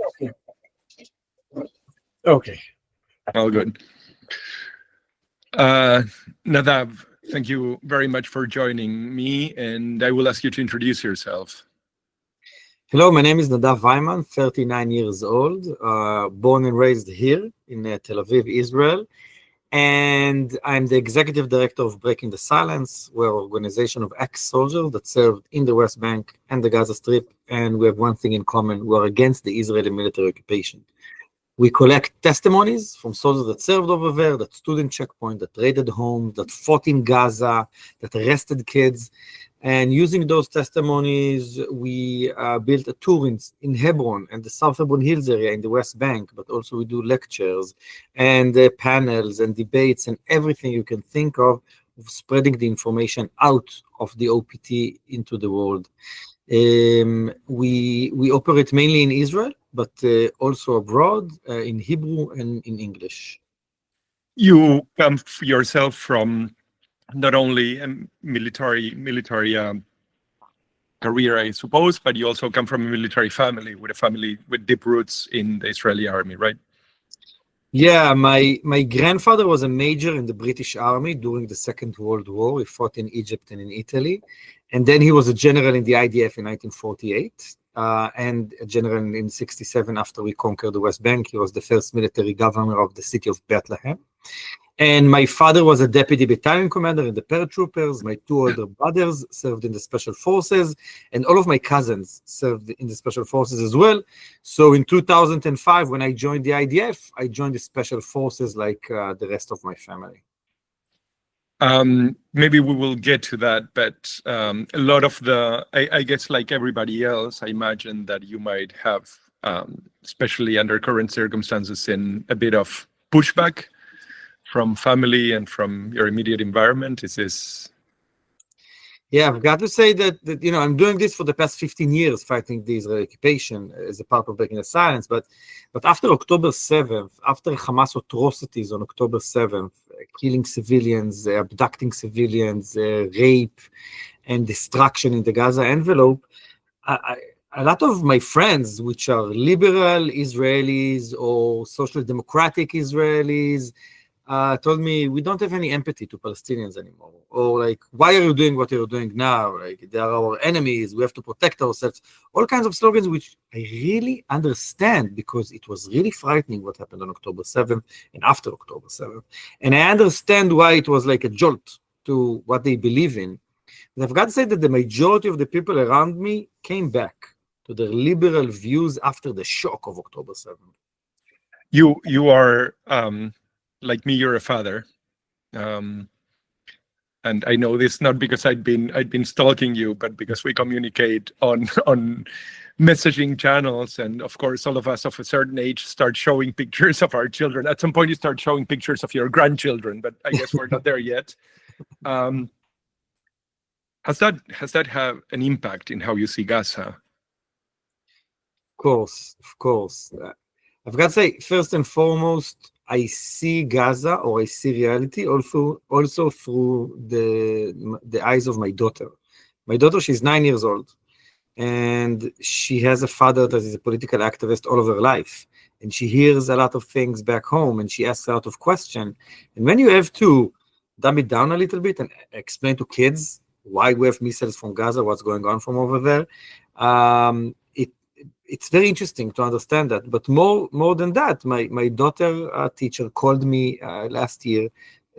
Okay. Okay. All good. Nadav, thank you very much for joining me, and I will ask you to introduce yourself. Hello, my name is Nadav Weiman, 39 years old, born and raised here in Tel Aviv, Israel. And I'm the executive director of Breaking the Silence. We're an organization of ex-soldiers that served in the West Bank and the Gaza Strip. And we have one thing in common: we're against the Israeli military occupation. We collect testimonies from soldiers that served over there, that stood in checkpoint, that raided homes, that fought in Gaza, that arrested kids. And using those testimonies, we built a tour in Hebron and the South Hebron Hills area in the West Bank, but also we do lectures and panels and debates and everything you can think of spreading the information out of the OPT into the world. We operate mainly in Israel, but also abroad in Hebrew and in English. You come yourself from not only a military career, I suppose, but you also come from a military family with deep roots in the Israeli army, right? Yeah, my grandfather was a major in the British Army during the Second World War. He fought in Egypt and in Italy. And then he was a general in the IDF in 1948 and a general in 1967 after we conquered the West Bank. He was the first military governor of the city of Bethlehem. And my father was a deputy battalion commander in the paratroopers. My two older brothers served in the special forces, and all of my cousins served in the special forces as well. So in 2005, when I joined the IDF, I joined the special forces like the rest of my family. Maybe we will get to that, but a lot of I guess like everybody else, I imagine that you might have, especially under current circumstances, in a bit of pushback from family and from your immediate environment. Is this? Yeah, I've got to say that I'm doing this for the past 15 years, fighting the Israeli occupation as a part of Breaking the Silence. But after October 7th, after Hamas atrocities on October 7th, killing civilians, abducting civilians, rape, and destruction in the Gaza envelope, a lot of my friends, which are liberal Israelis or social democratic Israelis, told me, we don't have any empathy to Palestinians anymore. Or like, why are you doing what you're doing now? Like, they are our enemies. We have to protect ourselves. All kinds of slogans, which I really understand because it was really frightening what happened on October 7th and after October 7th. And I understand why it was like a jolt to what they believe in. And I've got to say that the majority of the people around me came back to their liberal views after the shock of October 7th. You are... like me, you're a father, and I know this not because I'd been stalking you, but because we communicate on messaging channels, and of course, all of us of a certain age start showing pictures of our children. At some point, you start showing pictures of your grandchildren, but I guess we're not there yet. Has that have an impact in how you see Gaza? Of course. I've got to say, first and foremost, I see Gaza, or I see reality also through the eyes of my daughter. My daughter, she's 9 years old, and she has a father that is a political activist all of her life. And she hears a lot of things back home, and she asks a lot of questions. And when you have to dumb it down a little bit and explain to kids why we have missiles from Gaza, what's going on from over there, it's very interesting to understand that. But more than that, my daughter teacher called me last year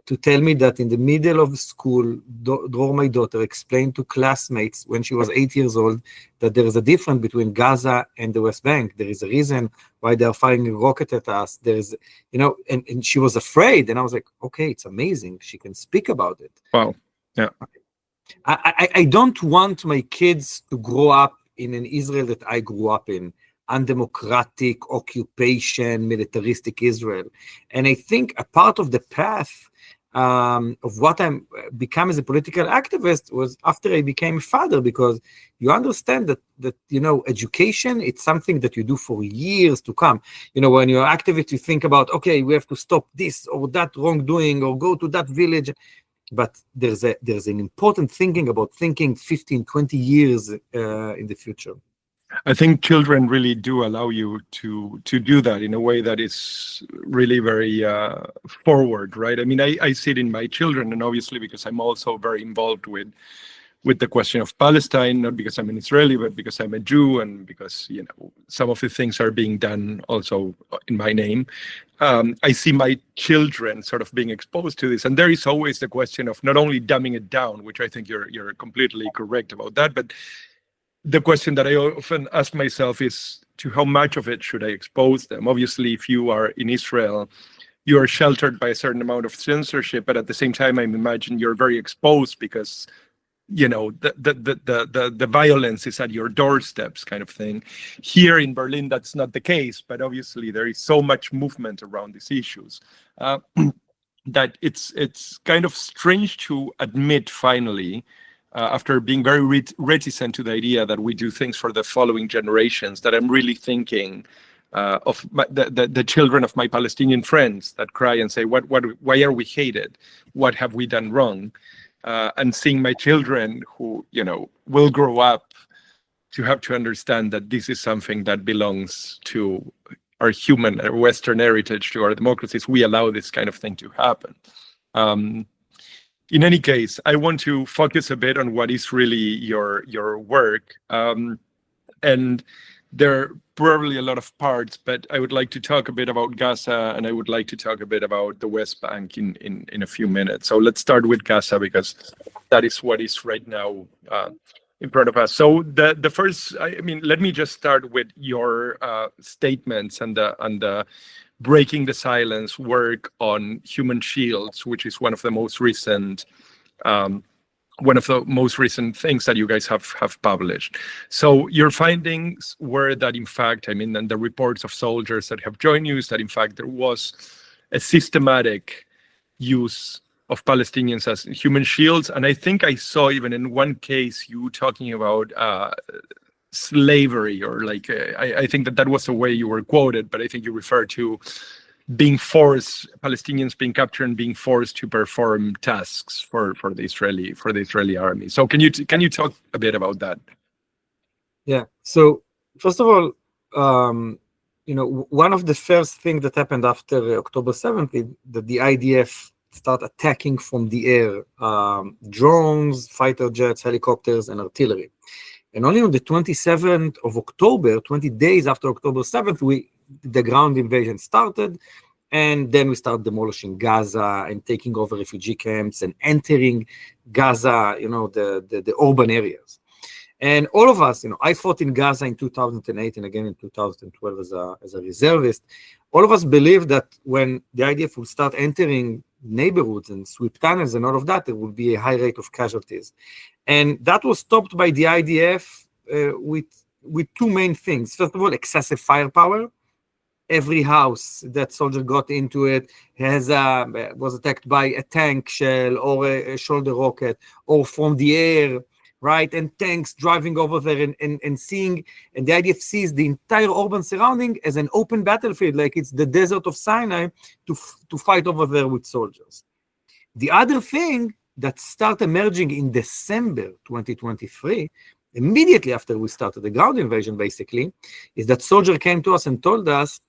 to tell me that in the middle of school, Dror, my daughter, explained to classmates when she was 8 years old that there is a difference between Gaza and the West Bank. There is a reason why they are firing a rocket at us. There is, and she was afraid. And I was like, okay, it's amazing. She can speak about it. Wow. Yeah. I don't want my kids to grow up in an Israel that I grew up in, undemocratic, occupation, militaristic Israel. And I think a part of the path of what I'm become as a political activist was after I became a father, because you understand that education, it's something that you do for years to come. When you're activist, you think about, okay, we have to stop this or that wrongdoing or go to that village. But there's an important thinking about thinking 15, 20 years in the future. I think children really do allow you to do that in a way that is really very forward, right? I mean, I see it in my children, and obviously because I'm also very involved with the question of Palestine, not because I'm an Israeli, but because I'm a Jew, and because some of the things are being done also in my name. I see my children sort of being exposed to this, and there is always the question of not only dumbing it down, which I think you're completely correct about that, but the question that I often ask myself is to how much of it should I expose them? Obviously, if you are in Israel, you are sheltered by a certain amount of censorship, but at the same time, I imagine you're very exposed because the violence is at your doorsteps, kind of thing. Here in Berlin, that's not the case, but obviously there is so much movement around these issues that it's kind of strange to admit finally. After being very reticent to the idea that we do things for the following generations, that I'm really thinking of the children of my Palestinian friends that cry and say, why are we hated? What have we done wrong? And seeing my children who, will grow up to have to understand that this is something that belongs to our human or Western heritage, to our democracies. We allow this kind of thing to happen. In any case, I want to focus a bit on what is really your work. And there are probably a lot of parts, but I would like to talk a bit about Gaza, and I would like to talk a bit about the West Bank in a few minutes. So let's start with Gaza, because that is what is right now in front of us. So the first, let me just start with your statements and the breaking the silence work on human shields, which is one of the most recent things that you guys have published. So your findings were that, in fact, and the reports of soldiers that have joined you is that, in fact, there was a systematic use of Palestinians as human shields. And I think I saw even in one case you talking about slavery, or I think that was the way you were quoted, but I think you referred to Palestinians being captured and being forced to perform tasks for the Israeli army. So can you talk a bit about that? Yeah. So first of all, one of the first things that happened after October 7th is that the IDF start attacking from the air, drones, fighter jets, helicopters, and artillery. And only on the 27th of October, 20 days after October 7th, the ground invasion started, and then we started demolishing Gaza and taking over refugee camps and entering Gaza, the urban areas. And all of us, I fought in Gaza in 2008 and again in 2012 as a reservist. All of us believed that when the IDF will start entering neighborhoods and sweep tunnels and all of that, there will be a high rate of casualties. And that was stopped by the IDF with two main things. First of all, excessive firepower. Every house that soldier got into it was attacked by a tank shell or a shoulder rocket, or from the air, right? And tanks driving over there and seeing, and the IDF sees the entire urban surrounding as an open battlefield, like it's the desert of Sinai, to fight over there with soldiers. The other thing that started emerging in December 2023, immediately after we started the ground invasion, basically, is that soldiers came to us and told us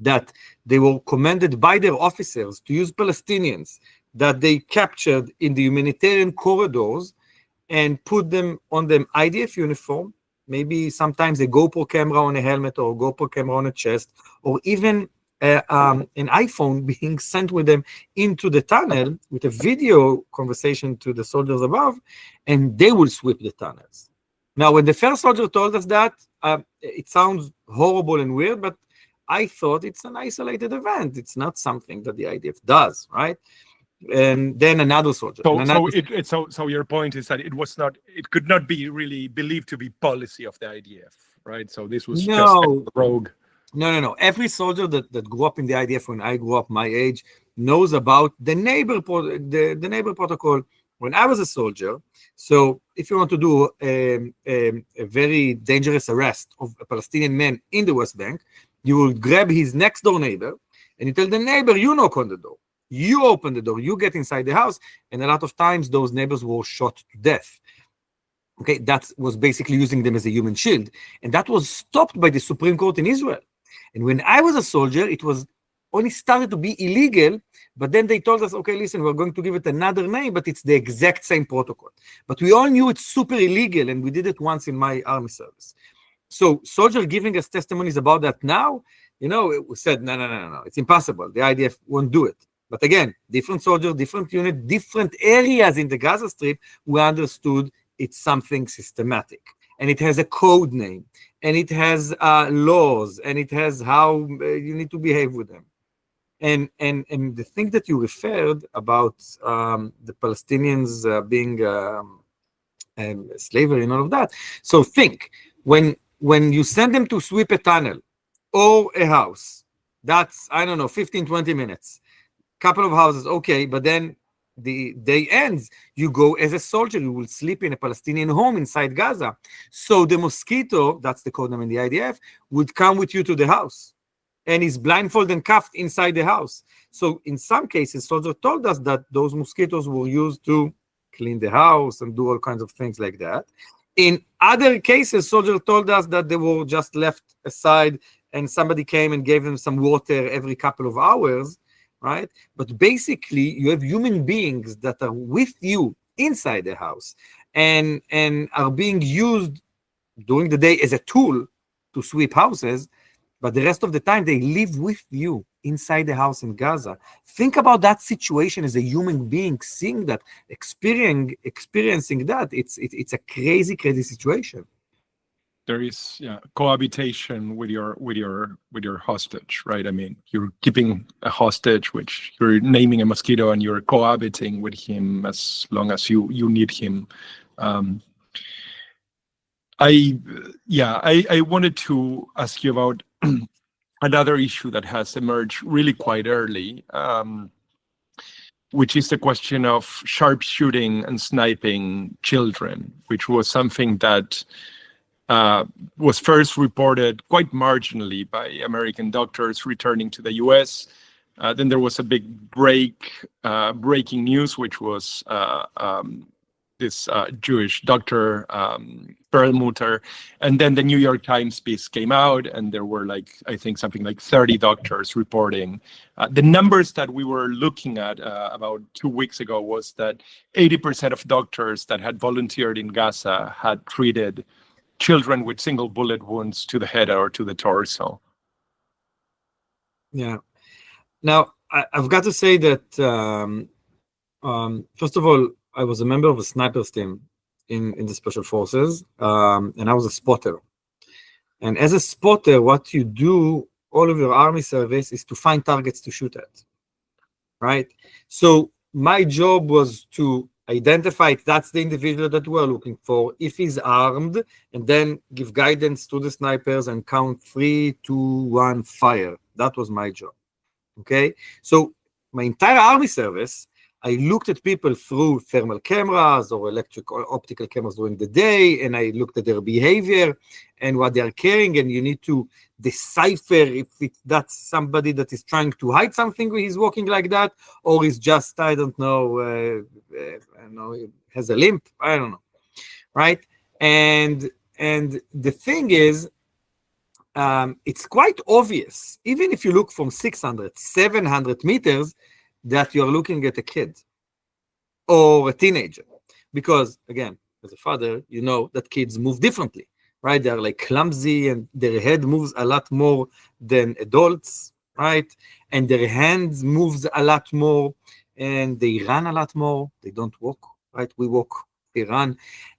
that they were commanded by their officers to use Palestinians that they captured in the humanitarian corridors and put them on the IDF uniform, maybe sometimes a GoPro camera on a helmet or a GoPro camera on a chest, or even an iPhone being sent with them into the tunnel with a video conversation to the soldiers above, and they will sweep the tunnels. Now, when the first soldier told us that, it sounds horrible and weird, but I thought it's an isolated event. It's not something that the IDF does, right? And then another soldier. So your point is that it could not be really believed to be policy of the IDF, right? So this was just rogue. No. Every soldier that grew up in the IDF when I grew up my age knows about the neighbor protocol. When I was a soldier, so if you want to do a very dangerous arrest of a Palestinian man in the West Bank, you will grab his next door neighbor and you tell the neighbor, you knock on the door, you open the door, you get inside the house, and a lot of times those neighbors were shot to death. Okay, that was basically using them as a human shield. And that was stopped by the Supreme Court in Israel. And when I was a soldier, it was only started to be illegal, but then they told us, okay, listen, we're going to give it another name, but it's the exact same protocol. But we all knew it's super illegal, and we did it once in my army service. So soldier giving us testimonies about that now, we said, no, it's impossible. The IDF won't do it. But again, different soldier, different unit, different areas in the Gaza Strip, we understood it's something systematic. And it has a code name, and it has laws, and it has how you need to behave with them. And the thing that you referred about the Palestinians being slavery and all of that. So think, when you send them to sweep a tunnel or a house, that's, 15, 20 minutes, couple of houses, okay, but then the day ends, you go as a soldier, you will sleep in a Palestinian home inside Gaza. So the mosquito, that's the code name in the IDF, would come with you to the house. And is blindfolded and cuffed inside the house. So in some cases, soldiers told us that those mosquitoes were used to clean the house and do all kinds of things like that. In other cases, soldiers told us that they were just left aside and somebody came and gave them some water every couple of hours, right? But basically, you have human beings that are with you inside the house and are being used during the day as a tool to sweep houses, but the rest of the time they live with you inside the house in Gaza. Think about that situation as a human being, seeing that, experiencing that. It's a crazy situation. There is cohabitation with your hostage, right? I mean, you're keeping a hostage, which you're naming a mosquito, and you're cohabiting with him as long as you need him. I wanted to ask you about another issue that has emerged really quite early, which is the question of sharpshooting and sniping children, which was something that was first reported quite marginally by American doctors returning to the US. Then there was a big breaking news, which was this Jewish doctor, Perlmutter. And then the New York Times piece came out, and there were I think something like 30 doctors reporting. The numbers that we were looking at about 2 weeks ago was that 80% of doctors that had volunteered in Gaza had treated children with single bullet wounds to the head or to the torso. Yeah. Now, I've got to say that, first of all, I was a member of a snipers team in the Special Forces, and I was a spotter. And as a spotter, what you do all of your army service is to find targets to shoot at, right? So my job was to identify if that's the individual that we're looking for, if he's armed, and then give guidance to the snipers and count 3, 2, 1, fire. That was my job. Okay, so my entire army service, I looked at people through thermal cameras or electric or optical cameras during the day, and I looked at their behavior and what they are carrying, and you need to decipher if that's somebody that is trying to hide something when he's walking like that, or is just, I don't know, has a limp, I don't know, right? And the thing is, it's quite obvious, even if you look from 600, 700 meters, that you're looking at a kid or a teenager. Because, again, as a father, you know that kids move differently, right? They're like clumsy, and their head moves a lot more than adults, right? And their hands moves a lot more, and they run a lot more. They don't walk, right? We walk, they run.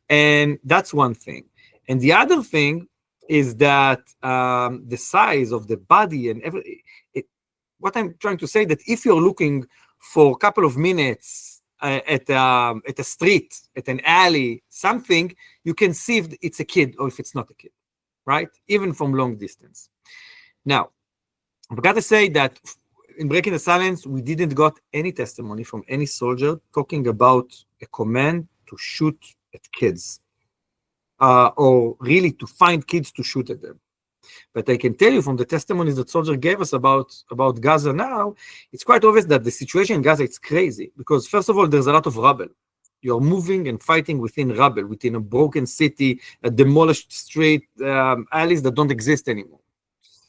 And that's one thing. And the other thing is that the size of the body and what I'm trying to say, that if you're looking for a couple of minutes at a street, at an alley, something, you can see if it's a kid or if it's not a kid, right? Even from long distance. Now, I've got to say that in Breaking the Silence, we didn't got any testimony from any soldier talking about a command to shoot at kids, or really to find kids to shoot at them. But I can tell you from the testimonies that soldiers gave us about Gaza now, it's quite obvious that the situation in Gaza, it's crazy. Because first of all, there's a lot of rubble. You're moving and fighting within rubble, within a broken city, a demolished street, alleys that don't exist anymore.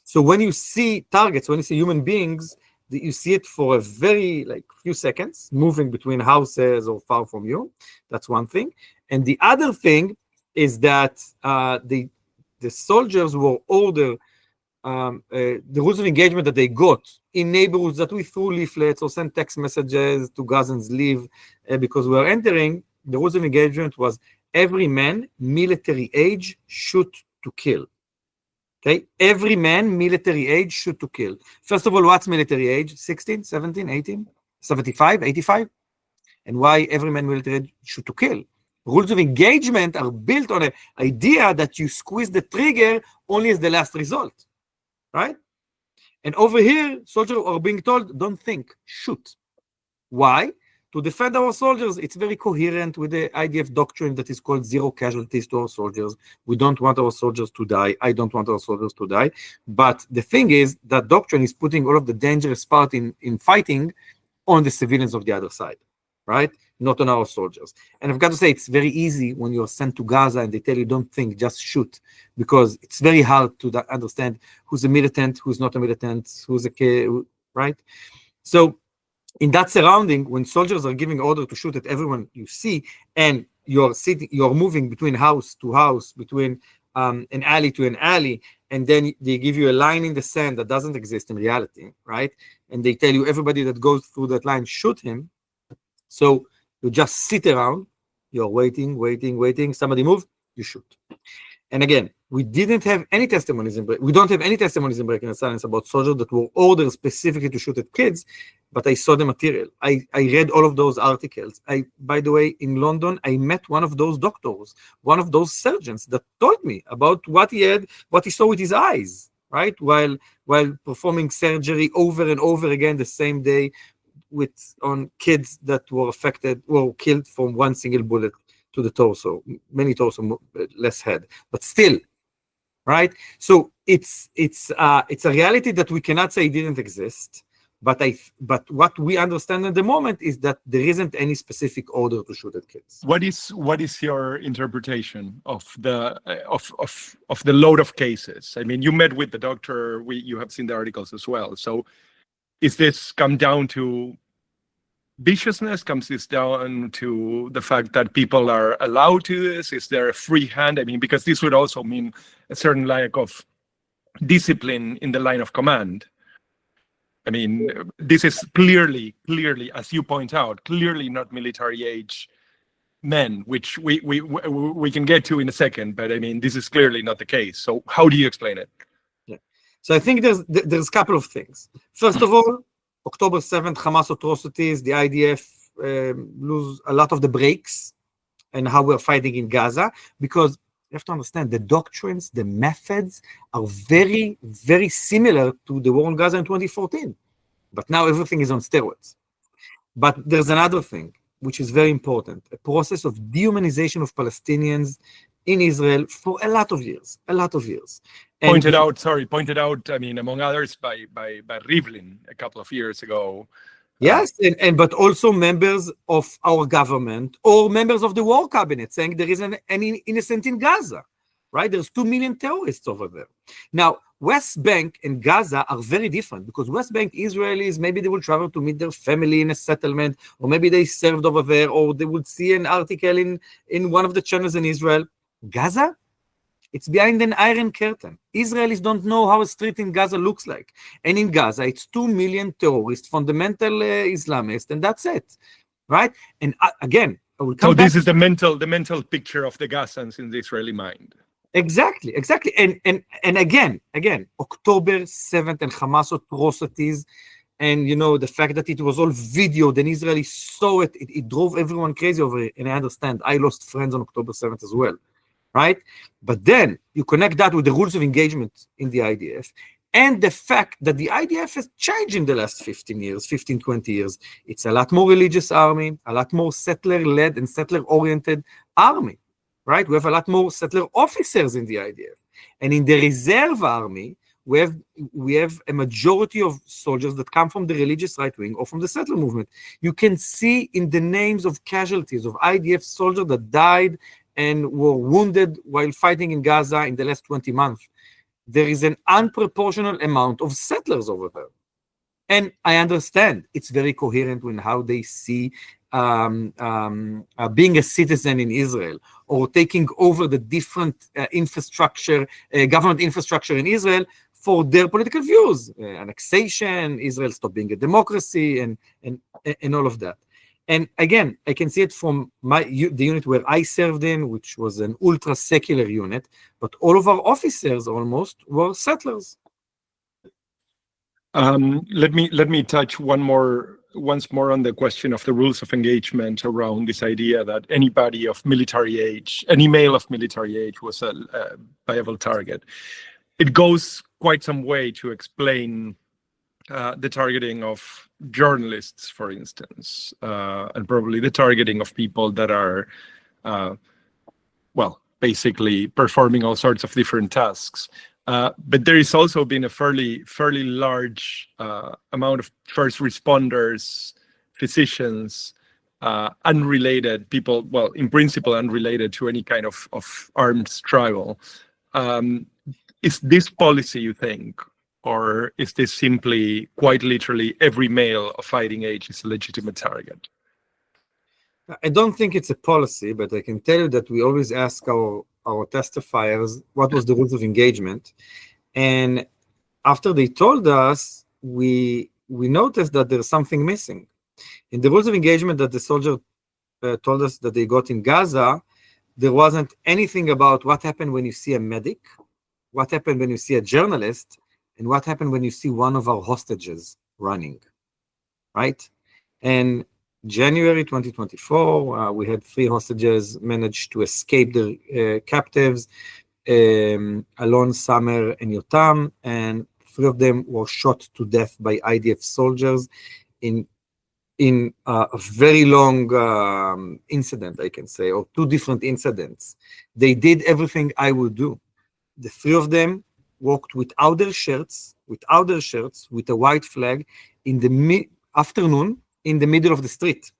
So when you see targets, when you see human beings, you see it for a very few seconds, moving between houses or far from you. That's one thing. And the other thing is that the soldiers were ordered, the rules of engagement that they got in neighborhoods that we threw leaflets or sent text messages to Gazans leave because we are entering. The rules of engagement was every man, military age, shoot to kill. Okay, every man, military age, shoot to kill. First of all, what's military age? 16, 17, 18, 75, 85? And why every man, military age, shoot to kill? Rules of engagement are built on an idea that you squeeze the trigger only as the last result, right? And over here, soldiers are being told, don't think, shoot. Why? To defend our soldiers, it's very coherent with the IDF doctrine that is called zero casualties to our soldiers. We don't want our soldiers to die. I don't want our soldiers to die. But the thing is, that doctrine is putting all of the dangerous part in fighting on the civilians of the other side, right? Not on our soldiers. And I've got to say, it's very easy when you're sent to Gaza and they tell you, don't think, just shoot. Because it's very hard to understand who's a militant, who's not a militant, who's a kid, right? So in that surrounding, when soldiers are giving order to shoot at everyone you see, and you're moving between house to house, between an alley to an alley, and then they give you a line in the sand that doesn't exist in reality, right? And they tell you everybody that goes through that line, shoot him. So you just sit around, you're waiting, somebody move, you shoot. And again, we don't have any testimonies in Breaking the Silence about soldiers that were ordered specifically to shoot at kids, but I saw the material. I read all of those articles. By the way, in London, I met one of those doctors, one of those surgeons that told me about what he saw with his eyes, right? While performing surgery over and over again the same day on kids that were killed from one single bullet to the torso, many torso, less head, but still, right? So it's a reality that we cannot say didn't exist, but what we understand at the moment is that there isn't any specific order to shoot at kids. What is your interpretation of the load of cases? I mean, you met with the doctor. You have seen the articles as well. So, is this come down to viciousness? Comes this down to the fact that people are allowed to do this? Is there a free hand? I mean, because this would also mean a certain lack of discipline in the line of command. I mean, this is clearly, as you point out, clearly not military age men, which we can get to in a second. But I mean, this is clearly not the case. So how do you explain it? Yeah. So I think there's a couple of things. First of all, October 7th, Hamas atrocities, the IDF lose a lot of the brakes and how we're fighting in Gaza, because you have to understand the doctrines, the methods are very, very similar to the war in Gaza in 2014. But now everything is on steroids. But there's another thing, which is very important, a process of dehumanization of Palestinians in Israel for a lot of years. And pointed out, I mean, among others, by Rivlin a couple of years ago. Yes, but also members of our government or members of the war cabinet saying there isn't any innocent in Gaza, right? There's 2 million terrorists over there. Now, West Bank and Gaza are very different because West Bank Israelis, maybe they will travel to meet their family in a settlement, or maybe they served over there, or they would see an article in one of the channels in Israel. Gaza? It's behind an iron curtain. Israelis don't know how a street in Gaza looks like. And in Gaza, it's 2 million terrorists, fundamental Islamists, and that's it, right? And again, I will come back. So this is the mental picture of the Gazans in the Israeli mind. Exactly. And again, October 7th and Hamas atrocities, and the fact that it was all videoed and Israelis saw it drove everyone crazy over it. And I understand, I lost friends on October 7th as well. Right? But then you connect that with the rules of engagement in the IDF and the fact that the IDF has changed in the last 20 years. It's a lot more religious army, a lot more settler-led and settler-oriented army, right? We have a lot more settler officers in the IDF. And in the reserve army, we have a majority of soldiers that come from the religious right wing or from the settler movement. You can see in the names of casualties of IDF soldiers that died and were wounded while fighting in Gaza in the last 20 months. There is an unproportional amount of settlers over there. And I understand it's very coherent with how they see being a citizen in Israel or taking over the different infrastructure, government infrastructure in Israel for their political views, annexation, Israel stop being a democracy, and all of that. And again, I can see it from the unit where I served in, which was an ultra-secular unit, but all of our officers almost were settlers. Let me touch once more on the question of the rules of engagement around this idea that anybody of military age, any male of military age, was a viable target. It goes quite some way to explain the targeting of journalists, for instance, and probably the targeting of people that are, basically performing all sorts of different tasks. But there has also been a fairly large amount of first responders, physicians, unrelated people, well, in principle, unrelated to any kind of armed struggle. Is this policy, you think, or is this simply quite literally every male of fighting age is a legitimate target? I don't think it's a policy, but I can tell you that we always ask our testifiers what was the rules of engagement. And after they told us, we noticed that there's something missing. In the rules of engagement that the soldier told us that they got in Gaza, there wasn't anything about what happened when you see a medic, what happened when you see a journalist, and what happened when you see one of our hostages running, right? And January 2024, we had 3 hostages managed to escape their captives, Alon, Samer, and Yotam, and 3 of them were shot to death by IDF soldiers in a very long incident, I can say, or 2 different incidents. They did everything I would do. The 3 of them walked without their shirts, with a white flag in the afternoon in the middle of the street,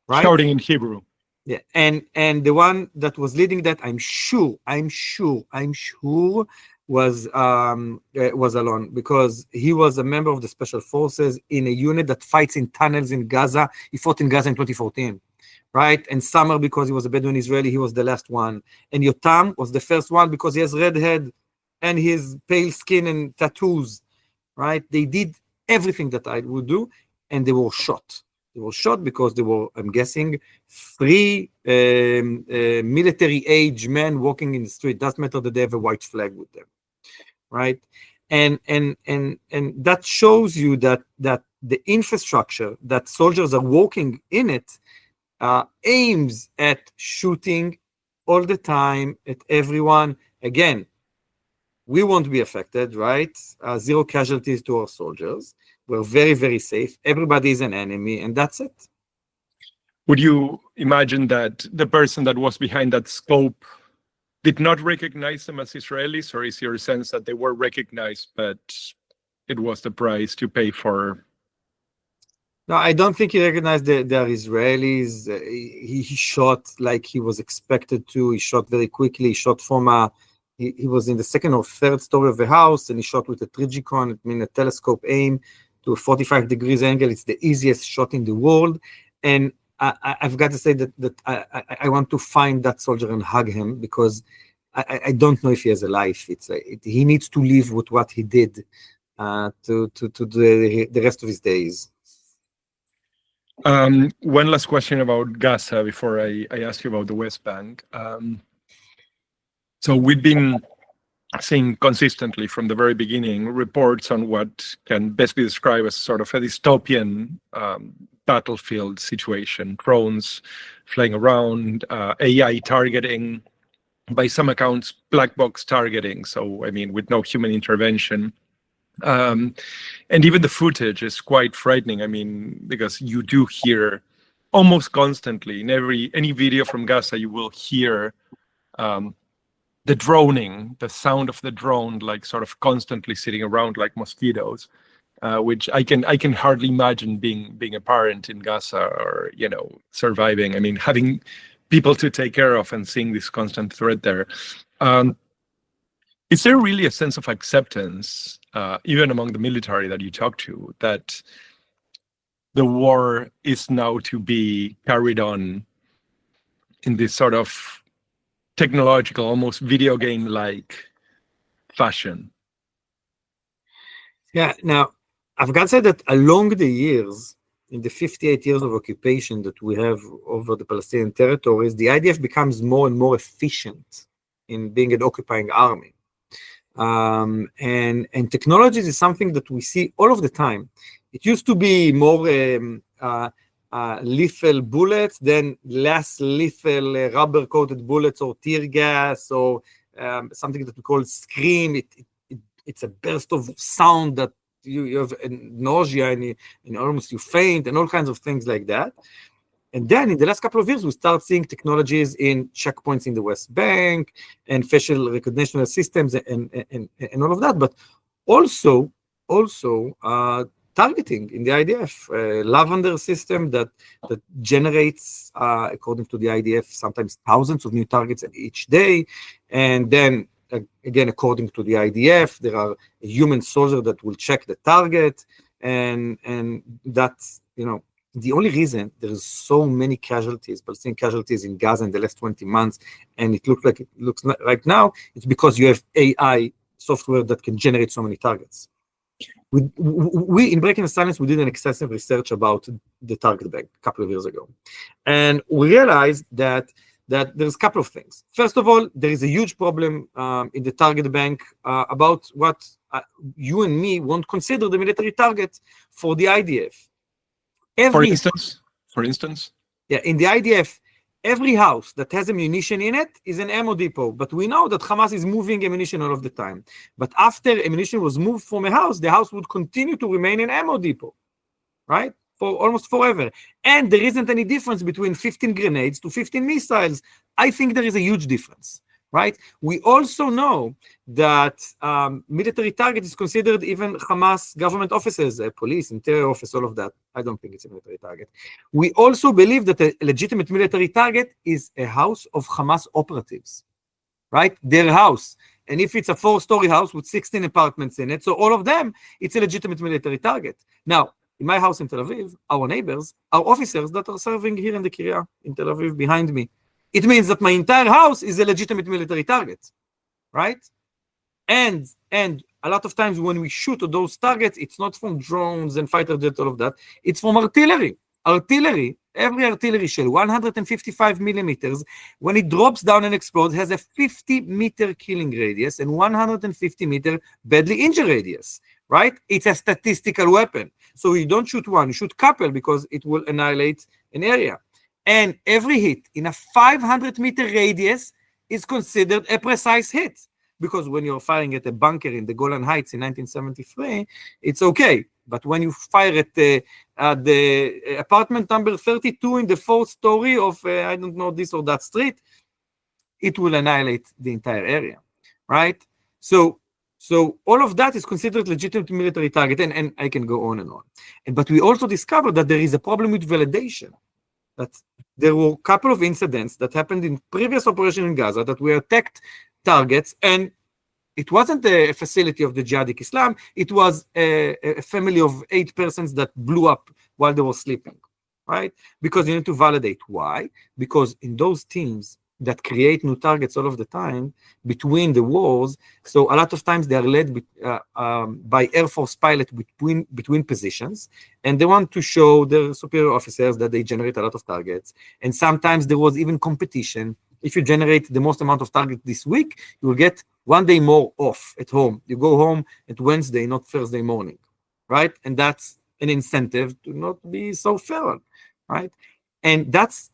right? Shouting in Hebrew. Yeah, and the one that was leading that, I'm sure was Alon, because he was a member of the special forces in a unit that fights in tunnels in Gaza. He fought in Gaza in 2014, right? And Samer, because he was a Bedouin Israeli, he was the last one. And Yotam was the first one because he has red head and his pale skin and tattoos, right? They did everything that I would do, and they were shot. They were shot because they were, I'm guessing, 3 military age men walking in the street. Doesn't matter that they have a white flag with them, right? And that shows you that the infrastructure that soldiers are walking in it aims at shooting all the time at everyone. Again, we won't be affected, right? 0 casualties to our soldiers. We're very, very safe. Everybody is an enemy, and that's it. Would you imagine that the person that was behind that scope did not recognize them as Israelis, or is your sense that they were recognized, but it was the price to pay for? No, I don't think he recognized they are Israelis. He shot like he was expected to. He shot very quickly. He shot from he was in the 2nd or 3rd story of the house, and he shot with a Trigicon, I mean a telescope aim, to a 45 degrees angle. It's the easiest shot in the world. And I've got to say that I want to find that soldier and hug him, because I don't know if he has a life. He needs to live with what he did to the rest of his days. One last question about Gaza before I ask you about the West Bank. So we've been seeing consistently from the very beginning reports on what can best be described as sort of a dystopian battlefield situation, drones flying around, AI targeting, by some accounts, black box targeting. So, I mean, with no human intervention. And even the footage is quite frightening. I mean, because you do hear almost constantly in any video from Gaza, you will hear the droning, the sound of the drone, like sort of constantly sitting around like mosquitoes, which I can hardly imagine being a parent in Gaza or surviving. I mean, having people to take care of and seeing this constant threat there. Is there really a sense of acceptance, even among the military that you talk to, that the war is now to be carried on in this sort of technological, almost video game-like fashion? Yeah, now, I've got to say that along the years, in the 58 years of occupation that we have over the Palestinian territories, the IDF becomes more and more efficient in being an occupying army. And technologies is something that we see all of the time. It used to be more lethal bullets, then less lethal rubber-coated bullets or tear gas or something that we call scream. It's a burst of sound that you have nausea and almost you faint and all kinds of things like that. And then in the last couple of years, we start seeing technologies in checkpoints in the West Bank and facial recognition systems and all of that, but also targeting in the IDF, lavender system that generates, according to the IDF, sometimes thousands of new targets each day. And then again, according to the IDF, there are a human soldier that will check the target. And that's, the only reason there is so many casualties, Palestinian casualties in Gaza in the last 20 months, and it looks right now, it's because you have AI software that can generate so many targets. We in Breaking the Silence, we did an extensive research about the target bank a couple of years ago. And we realized that there's a couple of things. First of all, there is a huge problem in the target bank about what you and me won't consider the military target for the IDF. For instance? Yeah, in the IDF, every house that has ammunition in it is an ammo depot. But we know that Hamas is moving ammunition all of the time. But after ammunition was moved from a house, the house would continue to remain an ammo depot, right? For almost forever. And there isn't any difference between 15 grenades to 15 missiles. I think there is a huge difference, right? We also know that military target is considered even Hamas government offices, police, interior office, all of that. I don't think it's a military target. We also believe that a legitimate military target is a house of Hamas operatives, right? Their house. And if it's a 4-story house with 16 apartments in it, so all of them, it's a legitimate military target. Now, in my house in Tel Aviv, our neighbors are officers that are serving here in the Kiryat in Tel Aviv behind me. It means that my entire house is a legitimate military target, right? And a lot of times when we shoot at those targets, it's not from drones and fighter jets, all of that. It's from artillery. Artillery, every artillery shell, 155 millimeters, when it drops down and explodes, has a 50-meter killing radius and 150-meter badly injury radius, right? It's a statistical weapon. So you don't shoot one, you shoot couple because it will annihilate an area. And every hit in a 500-meter radius is considered a precise hit. Because when you're firing at a bunker in the Golan Heights in 1973, it's okay. But when you fire at the apartment number 32 in the 4th story of, I don't know, this or that street, it will annihilate the entire area, right? So all of that is considered legitimate military target, and I can go on and on. But we also discovered that there is a problem with validation. That there were a couple of incidents that happened in previous operation in Gaza that were attacked targets, and it wasn't a facility of the Jihadi Islam, it was a family of 8 persons that blew up while they were sleeping, right? Because you need to validate. Why? Because in those teams that create new targets all of the time between the wars, so a lot of times they are led by Air Force pilots between positions, and they want to show their superior officers that they generate a lot of targets. And sometimes there was even competition. If you generate the most amount of targets this week, you will get 1 day more off at home. You go home at Wednesday, not Thursday morning, right? And that's an incentive to not be so feral, right? And that's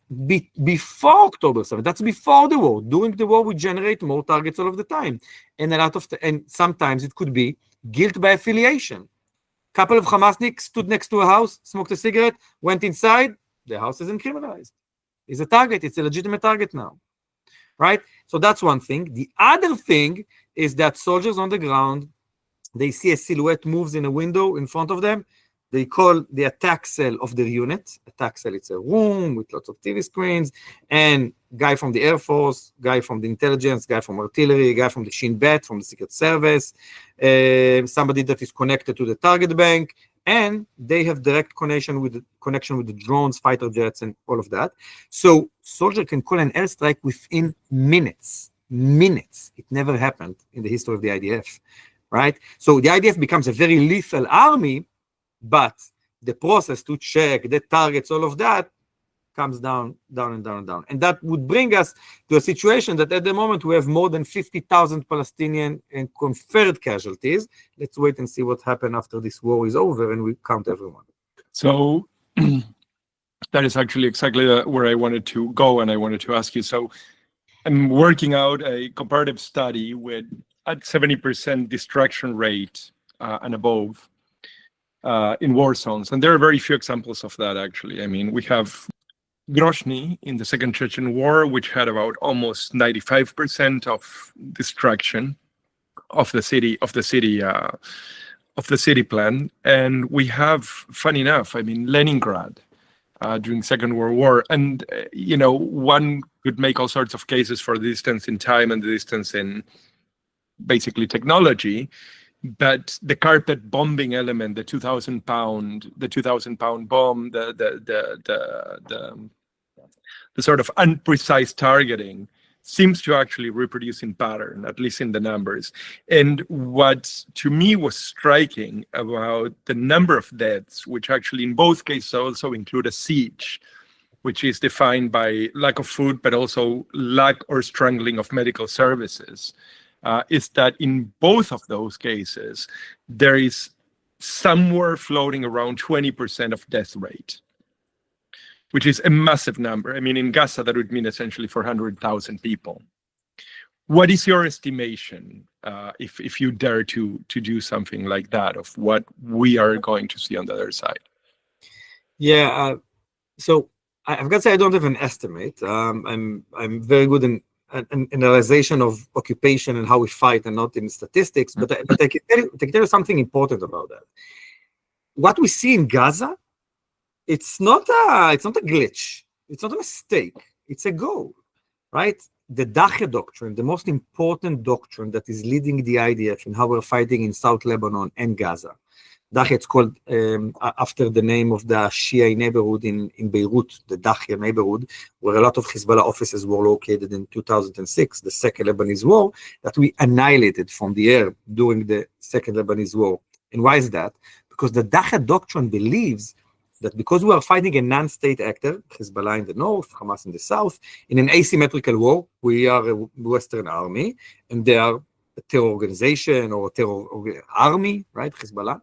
before October 7th. That's before the war. During the war, we generate more targets all of the time. And and sometimes it could be guilt by affiliation. Couple of Hamasniks stood next to a house, smoked a cigarette, went inside. The house isn't criminalized. It's a target. It's a legitimate target now. right? So that's one thing. The other thing is that soldiers on the ground, they see a silhouette moves in a window in front of them. They call the attack cell of their unit. Attack cell, it's a room with lots of TV screens, and guy from the Air Force, guy from the intelligence, guy from artillery, guy from the Shin Bet, from the Secret Service, somebody that is connected to the target bank, and they have direct connection with the drones, fighter jets, and all of that. So soldier can call an airstrike within minutes. Minutes. It never happened in the history of the IDF, right? So the IDF becomes a very lethal army, but the process to check the targets, all of that, comes down, down, and down, and down. And that would bring us to a situation that at the moment we have more than 50,000 Palestinian and confirmed casualties. Let's wait and see what happens after this war is over and we count everyone. So that is actually exactly where I wanted to go, and I wanted to ask you. So I'm working out a comparative study with at 70% destruction rate and above in war zones. And there are very few examples of that, actually. I mean, we have Grozny in the Second Chechen War, which had about almost 95% of destruction of the city plan. And we have, funny enough, I mean, Leningrad during Second World War. And, one could make all sorts of cases for the distance in time and the distance in basically technology. But the carpet bombing element, the 2,000-pound bomb, the sort of unprecise targeting seems to actually reproduce in pattern, at least in the numbers. And what to me was striking about the number of deaths, which actually in both cases also include a siege, which is defined by lack of food, but also lack or strangling of medical services. Is that in both of those cases, there is somewhere floating around 20% of death rate, which is a massive number. I mean, in Gaza, that would mean essentially 400,000 people. What is your estimation, if you dare to do something like that, of what we are going to see on the other side? Yeah, so I've got to say I don't have an estimate. I'm very good in an analyzation of occupation and how we fight, and not in statistics. But I can tell you something important about that. What we see in Gaza, it's not a glitch. It's not a mistake. It's a goal, right? The Dahiya doctrine, the most important doctrine that is leading the IDF in how we're fighting in South Lebanon and Gaza. Dahiya, it's called after the name of the Shia neighborhood in Beirut, the Dahiya neighborhood, where a lot of Hezbollah offices were located in 2006, the Second Lebanese War, that we annihilated from the air during the Second Lebanese War. And why is that? Because the Dahiya doctrine believes that because we are fighting a non-state actor, Hezbollah in the north, Hamas in the south, in an asymmetrical war, we are a Western army, and they are a terror organization or a terror army, right, Hezbollah.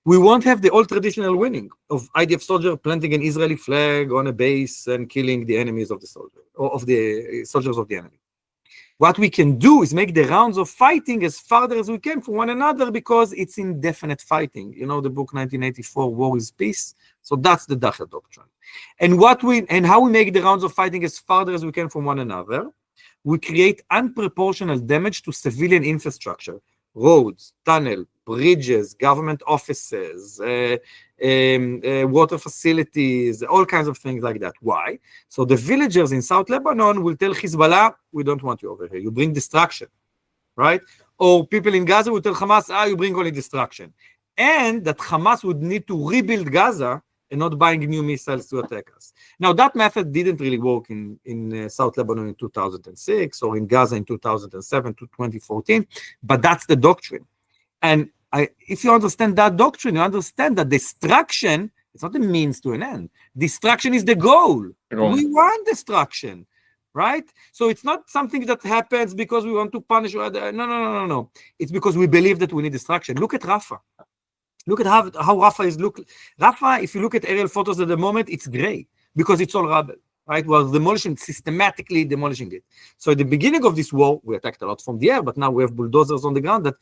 We won't have the old traditional winning of IDF soldier planting an Israeli flag on a base and killing the enemies of the soldier, or of the soldiers of the enemy. What we can do is make the rounds of fighting as farther as we can from one another, because it's indefinite fighting. You know the book 1984, War is Peace? So that's the Dahiya doctrine. And how we make the rounds of fighting as farther as we can from one another, we create unproportional damage to civilian infrastructure, roads, tunnel, bridges, government offices, water facilities, all kinds of things like that. Why? So the villagers in South Lebanon will tell Hezbollah, we don't want you over here. You bring destruction, right? Or people in Gaza will tell Hamas, you bring only destruction. And that Hamas would need to rebuild Gaza and not buying new missiles to attack us. Now, that method didn't really work in South Lebanon in 2006 or in Gaza in 2007 to 2014, but that's the doctrine. And if you understand that doctrine, you understand that destruction is not a means to an end. Destruction is the goal. We want destruction, right? So it's not something that happens because we want to punish. No. It's because we believe that we need destruction. Look at Rafah. Look at how Rafah is looking. Rafah, if you look at aerial photos at the moment, it's gray because it's all rubble, right? We're systematically demolishing it. So at the beginning of this war, we attacked a lot from the air, but now we have bulldozers on the ground that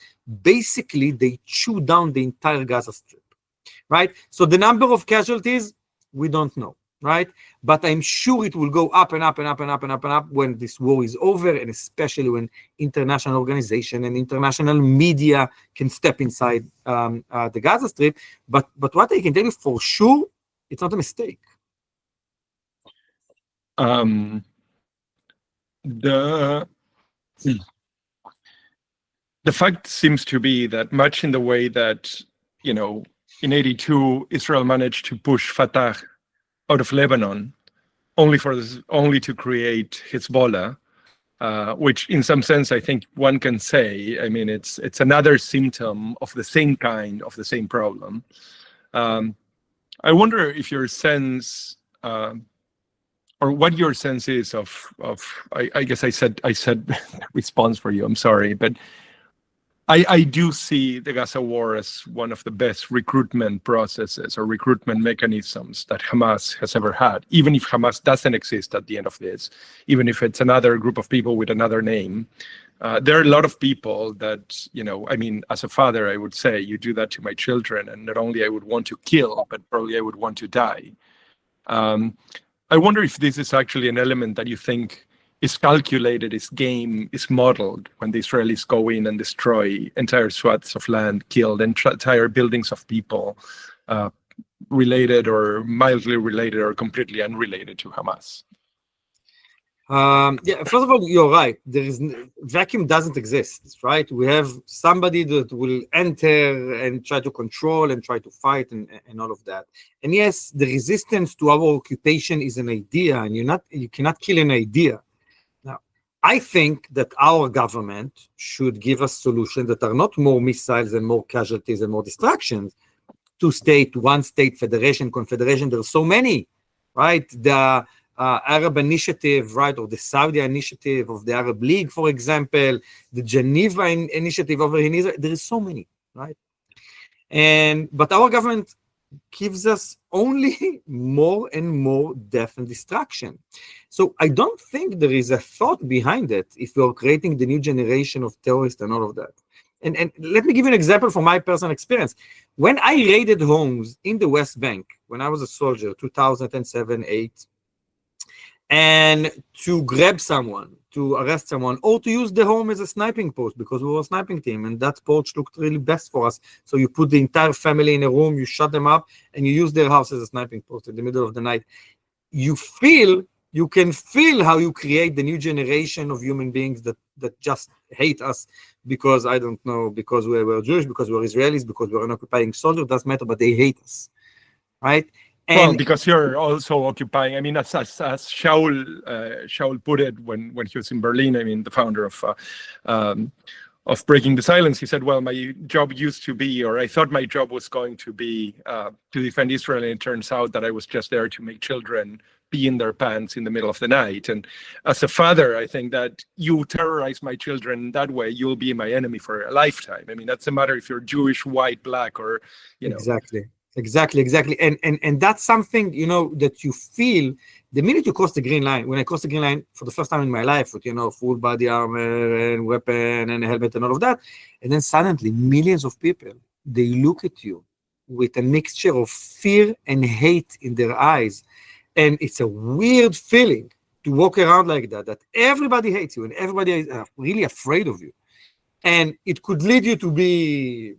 basically they chew down the entire Gaza Strip, right? So the number of casualties, we don't know. right? But I'm sure it will go up and up and up and up and up and up when this war is over, and especially when international organization and international media can step inside the Gaza Strip. But what I can tell you for sure, it's not a mistake. The fact seems to be that much in the way that, in 82, Israel managed to push Fatah out of Lebanon, only to create Hezbollah, which in some sense I think one can say, I mean, it's another symptom of the same kind, of the same problem. I wonder if your sense, or what your sense is of I guess I said response for you, I'm sorry, but I do see the Gaza war as one of the best recruitment processes or recruitment mechanisms that Hamas has ever had, even if Hamas doesn't exist at the end of this, even if it's another group of people with another name. There are a lot of people that, I mean, as a father, I would say, you do that to my children, and not only I would want to kill, but probably I would want to die. I wonder if this is actually an element that you think is calculated, is game, is modeled when the Israelis go in and destroy entire swaths of land, killed entire buildings of people related or mildly related or completely unrelated to Hamas. Yeah, first of all, you're right. Vacuum doesn't exist, right? We have somebody that will enter and try to control and try to fight and all of that. And yes, the resistance to our occupation is an idea, and you cannot kill an idea. Now, I think that our government should give us solutions that are not more missiles and more casualties and more distractions. Two-state, one-state, federation, confederation, there are so many, right? The Arab Initiative, right, or the Saudi Initiative of the Arab League, for example, the Geneva Initiative over in Israel. There is so many, right? But our government gives us only more and more death and destruction. So I don't think there is a thought behind it if you're creating the new generation of terrorists and all of that. And let me give you an example from my personal experience. When I raided homes in the West Bank, when I was a soldier, 2007, 8, and to grab someone, to arrest someone, or to use the home as a sniping post, because we were a sniping team, and that porch looked really best for us. So you put the entire family in a room, you shut them up, and you use their house as a sniping post in the middle of the night. You can feel how you create the new generation of human beings that just hate us because, I don't know, because we were Jewish, because we're Israelis, because we're an occupying soldier, doesn't matter, but they hate us, right? Well, because you're also occupying. I mean, as Shaul put it when he was in Berlin. I mean, the founder of Breaking the Silence, he said, "Well, my job used to be, or I thought my job was going to be, to defend Israel, and it turns out that I was just there to make children pee in their pants in the middle of the night." And as a father, I think that you terrorize my children that way, you'll be my enemy for a lifetime. I mean, that's a matter if you're Jewish, white, black, or Exactly. And that's something, that you feel the minute you cross the green line. When I crossed the green line for the first time in my life with, full body armor and weapon and helmet and all of that. And then suddenly millions of people, they look at you with a mixture of fear and hate in their eyes. And it's a weird feeling to walk around like that everybody hates you and everybody is really afraid of you. And it could lead you to be,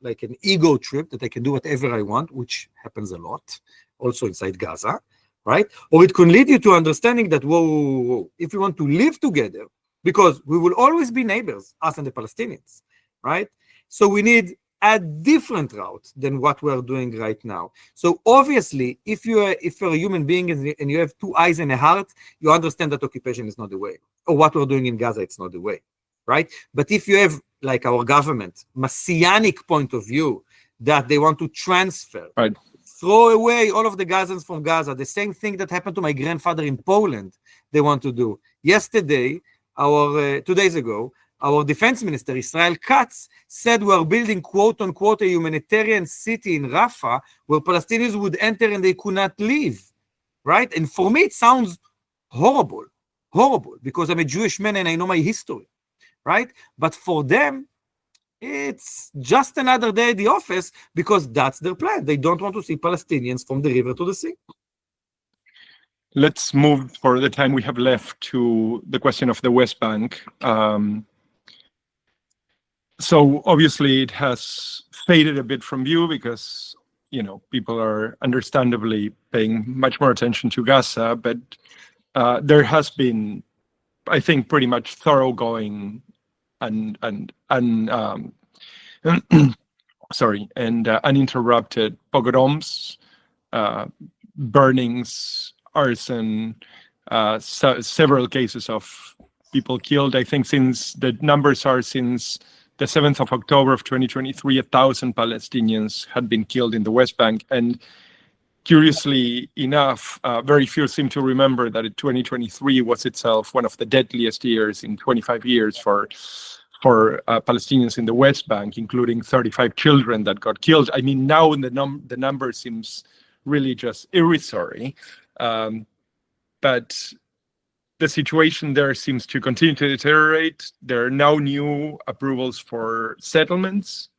like an ego trip that I can do whatever I want, which happens a lot, also inside Gaza, right? Or it can lead you to understanding that, whoa, if we want to live together, because we will always be neighbors, us and the Palestinians, right? So we need a different route than what we're doing right now. So obviously, if you're a human being and you have two eyes and a heart, you understand that occupation is not the way, or what we're doing in Gaza, it's not the way. Right? But if you have, like our government, messianic point of view that they want to transfer, right, throw away all of the Gazans from Gaza, the same thing that happened to my grandfather in Poland, they want to do. Yesterday, 2 days ago, our defense minister, Israel Katz, said we are building, quote unquote, a humanitarian city in Rafah where Palestinians would enter and they could not leave. Right? And for me, it sounds horrible, because I'm a Jewish man and I know my history. Right? But for them, it's just another day at the office because that's their plan. They don't want to see Palestinians from the river to the sea. Let's move for the time we have left to the question of the West Bank. So obviously it has faded a bit from view because, people are understandably paying much more attention to Gaza, but there has been, I think, pretty much thoroughgoing and uninterrupted pogroms, burnings, arson, several cases of people killed. I think since the numbers are since the 7th of October of 2023, 1,000 Palestinians had been killed in the West Bank. And curiously enough, very few seem to remember that 2023 was itself one of the deadliest years in 25 years for Palestinians in the West Bank, including 35 children that got killed. I mean, now the number seems really just irrisory. But the situation there seems to continue to deteriorate. There are now new approvals for settlements.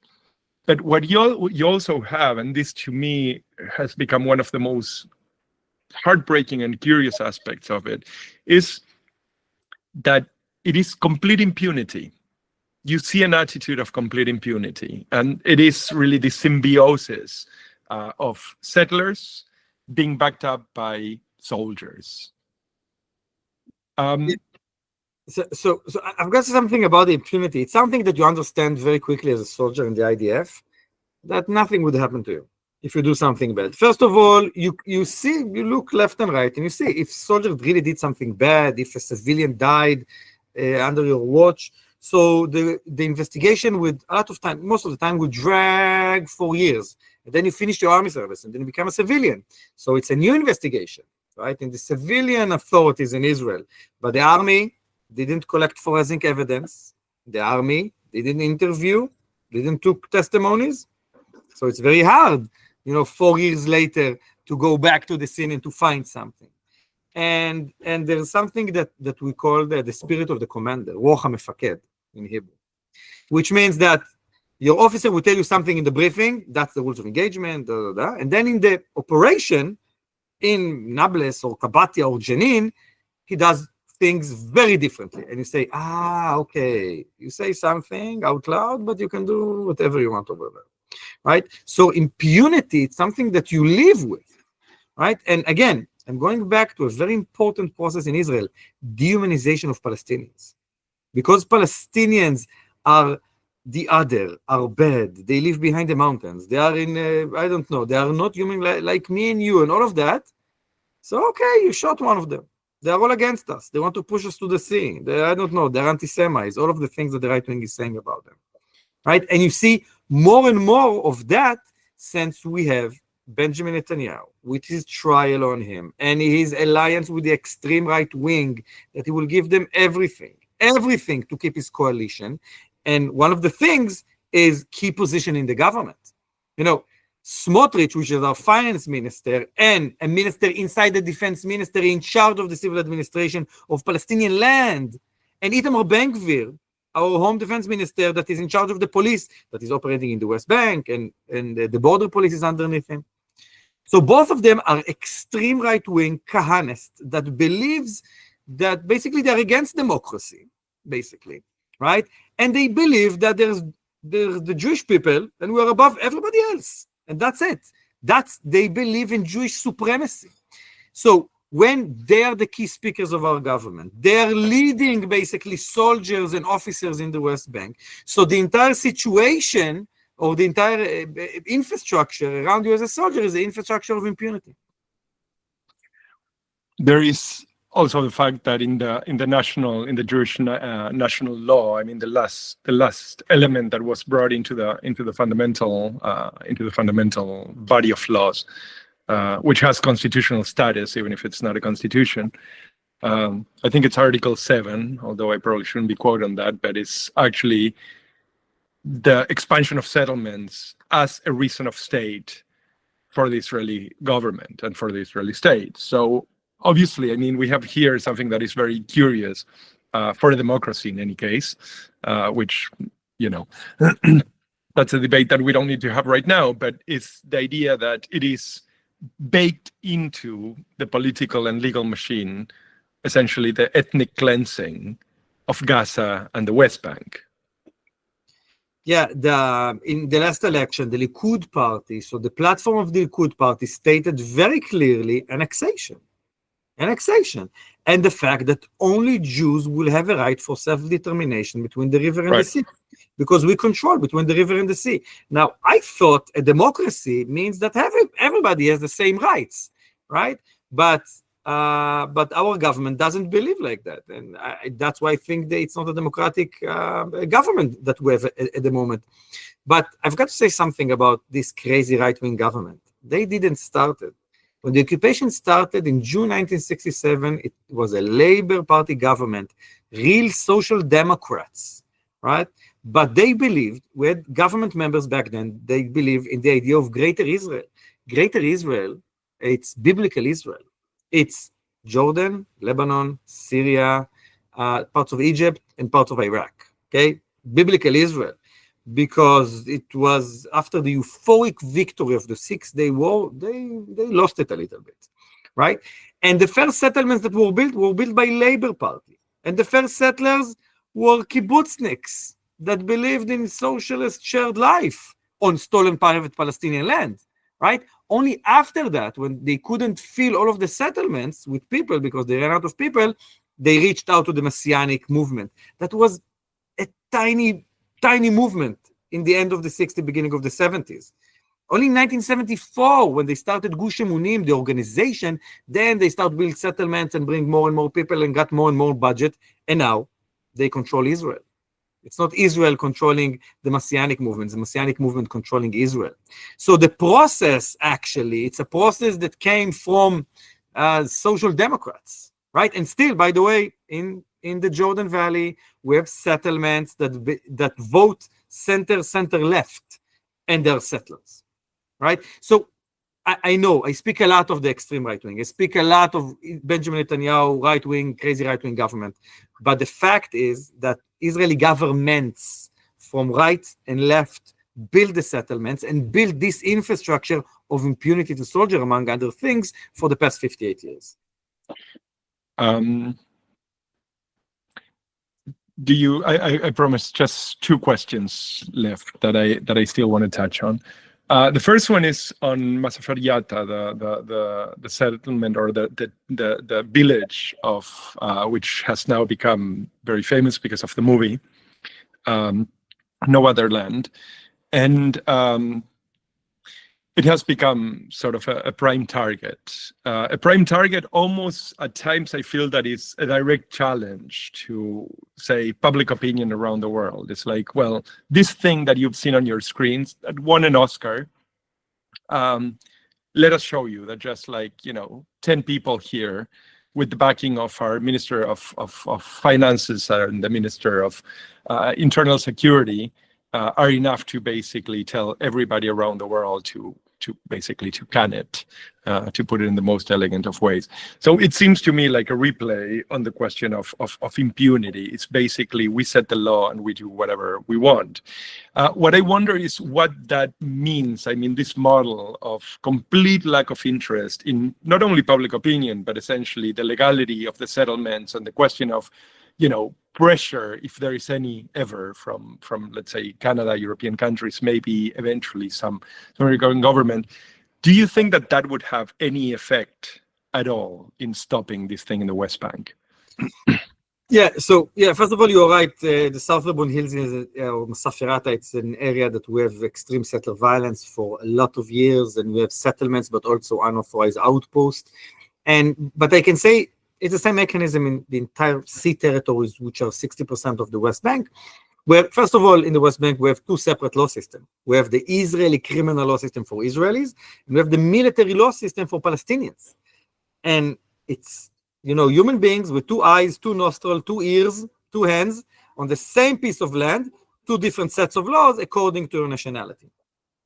But what you also have, and this to me has become one of the most heartbreaking and curious aspects of it, is that it is complete impunity. You see an attitude of complete impunity, and it is really the symbiosis of settlers being backed up by soldiers. So I've got something about the impunity. It's something that you understand very quickly as a soldier in the IDF, that nothing would happen to you if you do something bad. First of all, you look left and right, and you see if soldiers really did something bad, if a civilian died under your watch. So the investigation would, most of the time, would drag for years. And then you finish your army service, and then you become a civilian. So it's a new investigation, right? In the civilian authorities in Israel. But the army didn't collect forensic evidence. The army didn't interview, didn't took testimonies. So it's very hard, 4 years later, to go back to the scene and to find something. And there's something that we call the spirit of the commander, Roch HaMefaked in Hebrew, which means that your officer will tell you something in the briefing, that's the rules of engagement, and then in the operation, in Nablus or Kabatia or Jenin, he does things very differently. And you say, okay, you say something out loud, but you can do whatever you want over there, right? So impunity, it's something that you live with, right? And again, I'm going back to a very important process in Israel, dehumanization of Palestinians. Because Palestinians are the other, are bad, they live behind the mountains, they are in, they are not human like me and you and all of that. So, okay, you shot one of them. They are all against us. They want to push us to the sea. They're anti-Semites, all of the things that the right wing is saying about them, right? And you see more and more of that since we have Benjamin Netanyahu, with his trial on him, and his alliance with the extreme right wing, that he will give them everything to keep his coalition. And one of the things is key position in the government. Smotrich, which is our finance minister, and a minister inside the defense ministry in charge of the civil administration of Palestinian land, and Itamar Ben-Gvir, our home defense minister that is in charge of the police that is operating in the West Bank, and the border police is underneath him. So both of them are extreme right-wing Kahanists that believes that basically they're against democracy, basically, right? And they believe that there's the Jewish people and we're above everybody else. And that's it. They believe in Jewish supremacy. So when they are the key speakers of our government, they're leading basically soldiers and officers in the West Bank. So the entire situation or the entire infrastructure around you as a soldier is the infrastructure of impunity. There is also the fact that in the Jewish national law, I mean, the last element that was brought into the fundamental body of laws, which has constitutional status, even if it's not a constitution. I think it's Article 7, although I probably shouldn't be quoted on that, but it's actually the expansion of settlements as a reason of state for the Israeli government and for the Israeli state. So obviously, I mean, we have here something that is very curious for a democracy in any case, which, that's a debate that we don't need to have right now, but it's the idea that it is baked into the political and legal machine, essentially the ethnic cleansing of Gaza and the West Bank. Yeah, in the last election, the Likud party, so the platform of the Likud party stated very clearly annexation, and the fact that only Jews will have a right for self-determination between the river and the sea, because we control between the river and the sea. Now, I thought a democracy means that everybody has the same rights, right? But our government doesn't believe like that, and that's why I think that it's not a democratic government that we have at the moment. But I've got to say something about this crazy right-wing government. They didn't start it. When the occupation started in June 1967, it was a Labour Party government, real social democrats, right? But they believed, we had government members back then, they believed in the idea of Greater Israel. Greater Israel, it's biblical Israel. It's Jordan, Lebanon, Syria, parts of Egypt, and parts of Iraq, okay? Biblical Israel. Because it was after the euphoric victory of the 6-day war, they lost it a little bit, right? And the first settlements that were built by Labour Party. And the first settlers were kibbutzniks that believed in socialist shared life on stolen private Palestinian land, right? Only after that, when they couldn't fill all of the settlements with people because they ran out of people, they reached out to the Messianic movement. That was a tiny movement in the end of the 60s, beginning of the 70s. Only in 1974, when they started Gush Emunim, the organization, then they start build settlements and bring more and more people and got more and more budget. And now they control Israel. It's not Israel controlling the Messianic movement, the Messianic movement controlling Israel. So the process, actually, it's a process that came from social democrats, right? And still, by the way, in the Jordan Valley, we have settlements that vote center left, and they're settlers, right? So I know I speak a lot of the extreme right wing. I speak a lot of Benjamin Netanyahu right wing, crazy right wing government. But the fact is that Israeli governments from right and left build the settlements and build this infrastructure of impunity to soldier, among other things, for the past 58 years. I promise just two questions left that I still want to touch on. The first one is on Masafar Yatta, the settlement or the village of which has now become very famous because of the movie No Other Land, and it has become sort of a prime target. A prime target almost at times I feel that is a direct challenge to, say, public opinion around the world. It's like, well, this thing that you've seen on your screens that won an Oscar, let us show you that just like, 10 people here with the backing of our Minister of Finances and the Minister of Internal Security are enough to basically tell everybody around the world to can it, to put it in the most elegant of ways. So it seems to me like a replay on the question of impunity. It's basically we set the law and we do whatever we want. What I wonder is what that means. I mean, this model of complete lack of interest in not only public opinion, but essentially the legality of the settlements and the question of, pressure, if there is any ever from let's say Canada, European countries, maybe eventually some American government. Do you think that would have any effect at all in stopping this thing in the West Bank? So first of all, you're right. The South Lebanon Hills, or Masaferata, it's an area that we have extreme settler violence for a lot of years, and we have settlements, but also unauthorized outposts. But I can say it's the same mechanism in the entire sea territories, which are 60% of the West Bank, where, first of all, in the West Bank, we have two separate law systems. We have the Israeli criminal law system for Israelis, and we have the military law system for Palestinians. And it's, human beings with two eyes, two nostrils, two ears, two hands, on the same piece of land, two different sets of laws according to your nationality.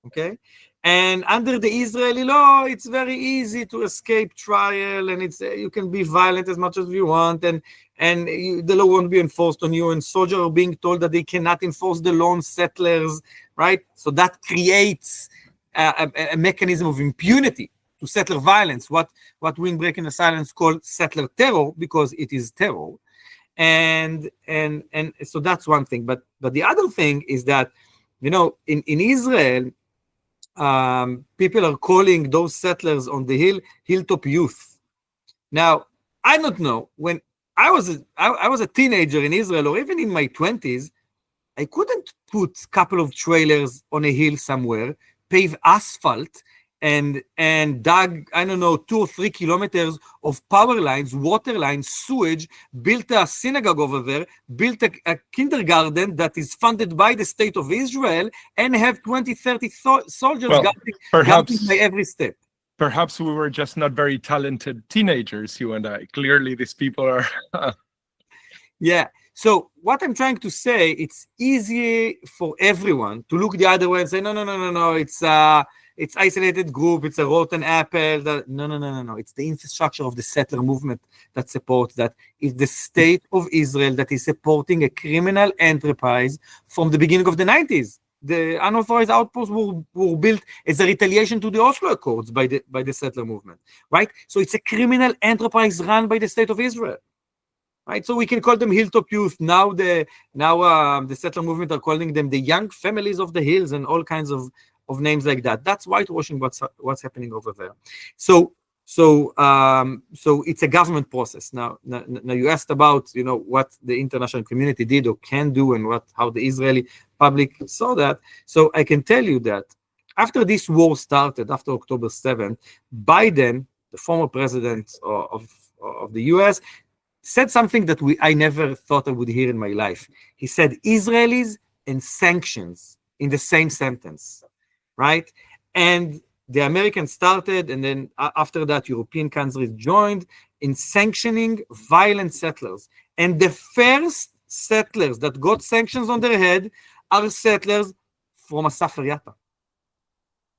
Okay? And under the Israeli law, it's very easy to escape trial, and you can be violent as much as you want, and the law won't be enforced on you, and soldiers are being told that they cannot enforce the law on settlers, right? So that creates a mechanism of impunity to settler violence, what we in Breaking the Silence call settler terror, because it is terror. And so that's one thing. But the other thing is that, in Israel, people are calling those settlers on the hilltop youth. Now, I don't know, when I was a teenager in Israel, or even in my 20s, I couldn't put a couple of trailers on a hill somewhere, pave asphalt, and dug, 2 or 3 kilometers of power lines, water lines, sewage, built a synagogue over there, built a kindergarten that is funded by the state of Israel, and have 20, 30 soldiers guarding my every step. Perhaps we were just not very talented teenagers, you and I. Clearly, these people are... Yeah. So what I'm trying to say, it's easy for everyone to look the other way and say, no, it's isolated group, it's a rotten apple. No. It's the infrastructure of the settler movement that supports that. It's the state of Israel that is supporting a criminal enterprise from the beginning of the 90s. The unauthorized outposts were built as a retaliation to the Oslo Accords by the settler movement, right? So it's a criminal enterprise run by the state of Israel, right? So we can call them hilltop youth. Now the settler movement are calling them the young families of the hills and all kinds of names like that. That's whitewashing what's happening over there. So it's a government process. Now you asked about what the international community did or can do, and how the Israeli public saw that. So I can tell you that after this war started, after October 7th, Biden, the former president of the US, said something that I never thought I would hear in my life. He said Israelis and sanctions in the same sentence, right? And the Americans started, and then after that, European countries joined in sanctioning violent settlers. And the first settlers that got sanctions on their head are settlers from Asaf Ariata.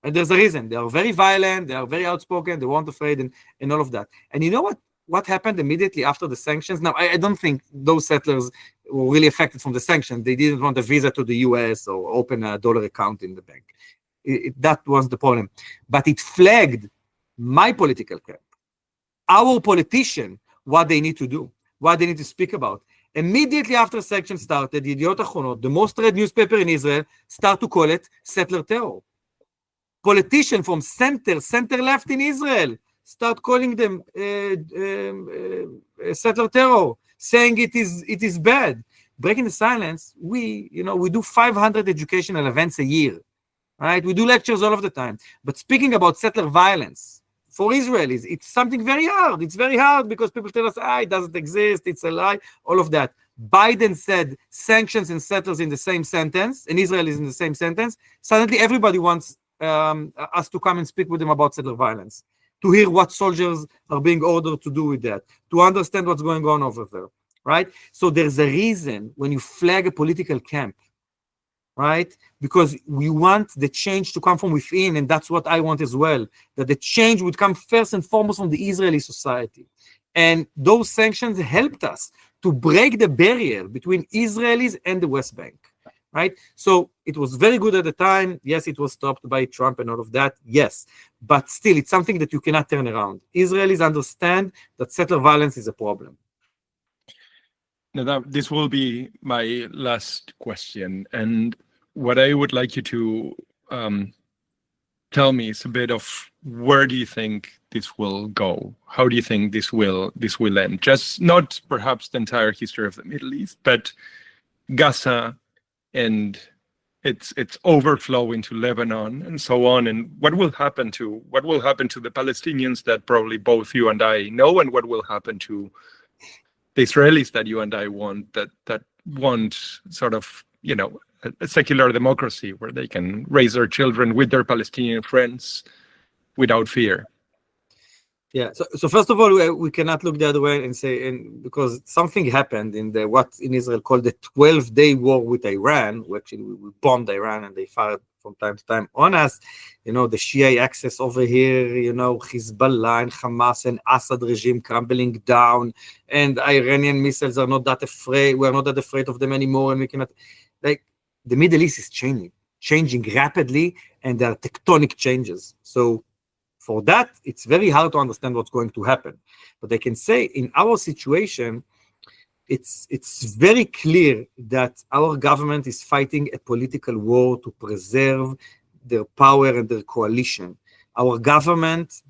And there's a reason. They are very violent, they are very outspoken, they weren't afraid, and all of that. And you know what happened immediately after the sanctions? Now, I don't think those settlers were really affected from the sanctions. They didn't want a visa to the US or open a dollar account in the bank. That was the problem. But it flagged my political camp, our politician, what they need to do, what they need to speak about. Immediately after sanctions started, the Yediot Ahronot, the most read newspaper in Israel, start to call it settler terror. Politicians from center left in Israel start calling them settler terror, saying it is bad. Breaking the Silence, we do 500 educational events a year. Right? We do lectures all of the time. But speaking about settler violence, for Israelis, it's something very hard. It's very hard because people tell us, it doesn't exist, it's a lie, all of that. Biden said sanctions and settlers in the same sentence, and Israel is in the same sentence. Suddenly everybody wants us to come and speak with them about settler violence, to hear what soldiers are being ordered to do with that, to understand what's going on over there, right? So there's a reason when you flag a political camp, right? Because we want the change to come from within, and that's what I want as well, that the change would come first and foremost from the Israeli society. And those sanctions helped us to break the barrier between Israelis and the West Bank, right? So it was very good at the time. Yes, it was stopped by Trump and all of that. Yes, but still, it's something that you cannot turn around. Israelis understand that settler violence is a problem. Nadav, this will be my last question. And what I would like you to tell me is a bit of where do you think this will go? How do you think this will end? Just not perhaps the entire history of the Middle East, but Gaza and its overflow into Lebanon and so on. And what will happen to the Palestinians that probably both you and I know, and what will happen to the Israelis that you and I want, that want sort of, a secular democracy where they can raise their children with their Palestinian friends without fear. Yeah. So first of all, we cannot look the other way and say, because something happened in what in Israel called the 12-day war with Iran. We bombed Iran and they fired from time to time on us. The Shia axis over here, Hezbollah and Hamas and Assad regime crumbling down, and Iranian missiles are not that afraid. We're not that afraid of them anymore, and we cannot the Middle East is changing rapidly, and there are tectonic changes. So For that, it's very hard to understand what's going to happen. But I can say in our situation, it's very clear that our government is fighting a political war to preserve their power and their coalition. Our government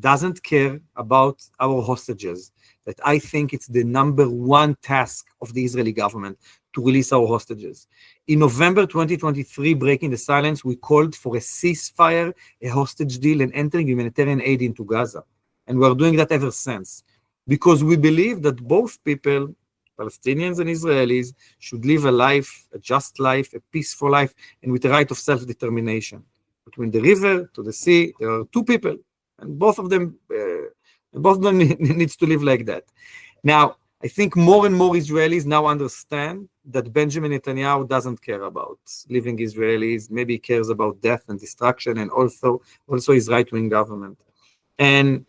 doesn't care about our hostages. That I think it's the number one task of the Israeli government to release our hostages. In November 2023, breaking the silence, we called for a ceasefire, a hostage deal, and entering humanitarian aid into Gaza. And we're doing that ever since. Because we believe that both people, Palestinians and Israelis, should live a life, a just life, a peaceful life, and with the right of self-determination. Between the river to the sea, there are two people, and both of them needs to live like that. Now, I think more and more Israelis now understand that Benjamin Netanyahu doesn't care about living Israelis. Maybe he cares about death and destruction, and also his right-wing government. And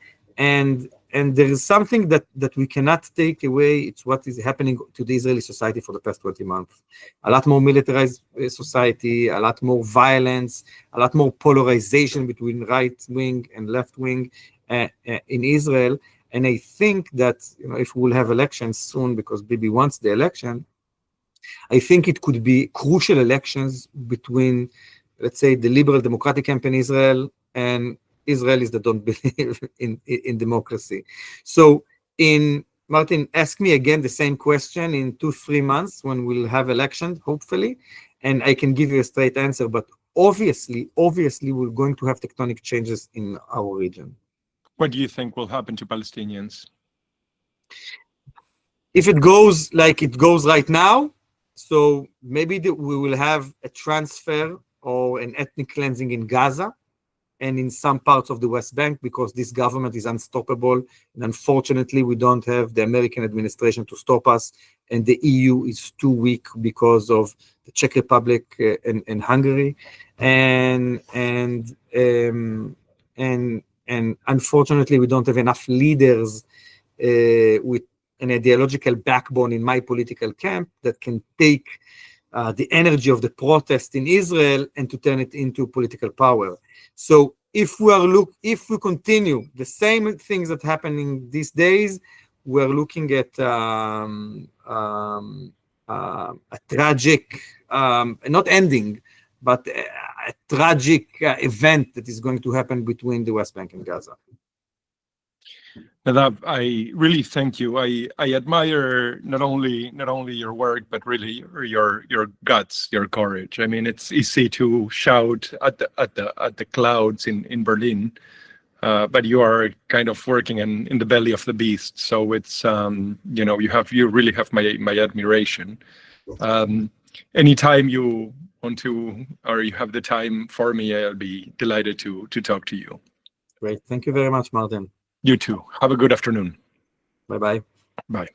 there is something that we cannot take away. It's what is happening to the Israeli society for the past 20 months. A lot more militarized society, a lot more violence, a lot more polarization between right wing and left wing in Israel. And I think that if we'll have elections soon, because Bibi wants the election, I think it could be crucial elections between, let's say, the liberal democratic camp in Israel and Israelis that don't believe in democracy. So Martin, ask me again the same question in 2-3 months when we'll have election, hopefully, and I can give you a straight answer. But obviously, we're going to have tectonic changes in our region. What do you think will happen to Palestinians? If it goes like it goes right now, so maybe we will have a transfer or an ethnic cleansing in Gaza and in some parts of the West Bank, because this government is unstoppable. And unfortunately, we don't have the American administration to stop us. And the EU is too weak because of the Czech Republic and Hungary. And unfortunately, we don't have enough leaders with an ideological backbone in my political camp that can take the energy of the protest in Israel and to turn it into political power. So if we continue the same things that happening these days, we're looking at a tragic, not ending, but a tragic event that is going to happen between the West Bank and Gaza. Nadav, I really thank you. I admire not only your work, but really your guts, your courage. I mean, it's easy to shout at the clouds in Berlin, but you are kind of working in the belly of the beast. So it's you really have my admiration. Anytime you want to, or you have the time for me, I'll be delighted to talk to you. Great. Thank you very much, Martin. You too. Have a good afternoon. Bye-bye. Bye.